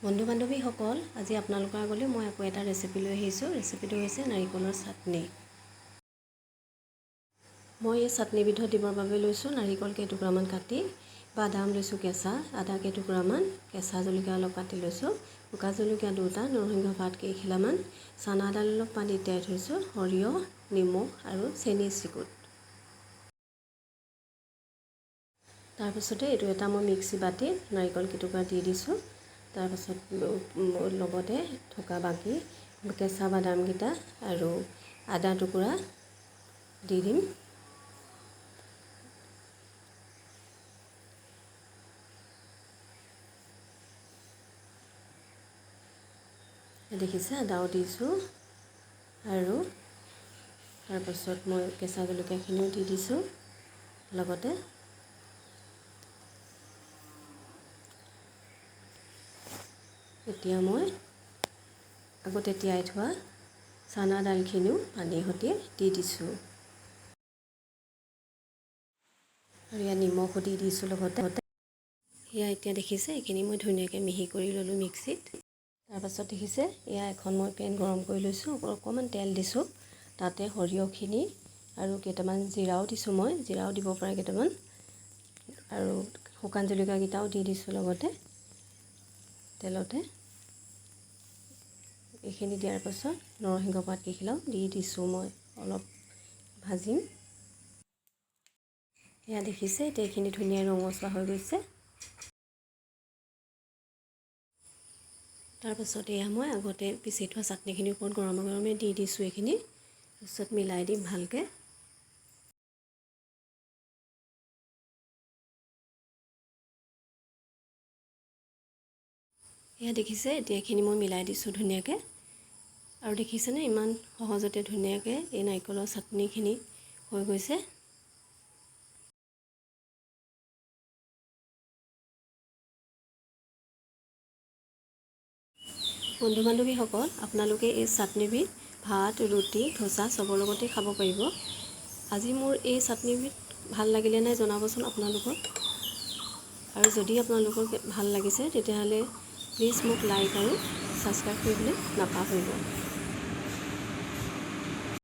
বন্ধু বান্ধৱীসকল, আজি আপোনালোকৰ আগলৈ মই আকৌ এটা ৰেচিপি লৈ আহিছোঁ। ৰেচিপিটো হৈছে নাৰিকলৰ চাটনি। মই এই চাটনিবিধত দিবৰ বাবে লৈছোঁ নাৰিকল কেইটুকুৰামান কাটি, বাদাম লৈছোঁ কেঁচা, আদা কেইটুকুৰামান, কেঁচা জলকীয়া অলপ কাটি লৈছোঁ, শুকান জলকীয়া 2টা, নৰসিংহ পাত কেইখিলামান, চানা দাইল অলপ পানীত তিয়াই থৈছোঁ, সৰিয়হ, নিমখ আৰু চেনি চিকুট। তাৰপিছতে এইটো এটা মই মিক্সি বাতিত নাৰিকল কেইটুকুৰা দি দিছোঁ। তাৰপাছত লগতে থকা বাকী কেঁচা বাদামকেইটা আৰু আদা টুকুৰা দি দিম। দেখিছে, আদাও দিছোঁ আৰু তাৰপাছত মই কেঁচা জলকীয়াখিনিও দি দিছোঁ লগতে। এতিয়া মই আগতে তিয়াই থোৱা চানা দাইলখিনিও পানীৰ সৈতে দি দিছোঁ আৰু ইয়াত নিমখো দি দিছোঁ লগতে। এয়া এতিয়া দেখিছে, এইখিনি মই ধুনীয়াকৈ মিহি কৰি ল'লোঁ মিক্সিত। তাৰপাছত দেখিছে, এয়া এখন মই পেন গৰম কৰি লৈছোঁ, অকণমান তেল দিছোঁ, তাতে সৰিয়হখিনি আৰু কেইটামান জিৰাও দিছোঁ, মই জিৰাও দিব পাৰে কেইটামান, আৰু শুকান জলকীয়াকেইটাও দি দিছোঁ লগতে তেলতে। এইখিনি দিয়াৰ পাছত নৰসিংহ পাত কেইখিলাও দি দিছোঁ, মই অলপ ভাজিম। এয়া দেখিছে, এতিয়া এইখিনি ধুনীয়া ৰঙচুৱা হৈ গৈছে। তাৰপাছত এয়া মই আগতে পিচি থোৱা চাটনিখিনিৰ ওপৰত গৰমে গৰমে দি দিছোঁ এইখিনি, তাৰপিছত মিলাই দিম ভালকৈ। এয়া দেখিছে, এতিয়া এইখিনি মই মিলাই দিছোঁ ধুনীয়াকৈ। আৰু দেখিছেনে, ইমান সহজতে ধুনীয়াকৈ এই নাৰিকলৰ চাটনিখিনি হৈ গৈছে। বন্ধু বান্ধৱীসকল, আপোনালোকে এই চাটনিবিধ ভাত, ৰুটি, ধোচা চবৰ লগতে খাব পাৰিব। আজি মোৰ এই চাটনিবিধ ভাল লাগিলে নাই জনাবচোন আপোনালোকক। আৰু যদি আপোনালোকৰ ভাল লাগিছে তেতিয়াহ'লে প্লিজ মোক লাইক আৰু ছাবস্ক্ৰাইব কৰিবলৈ নাপাহৰিব।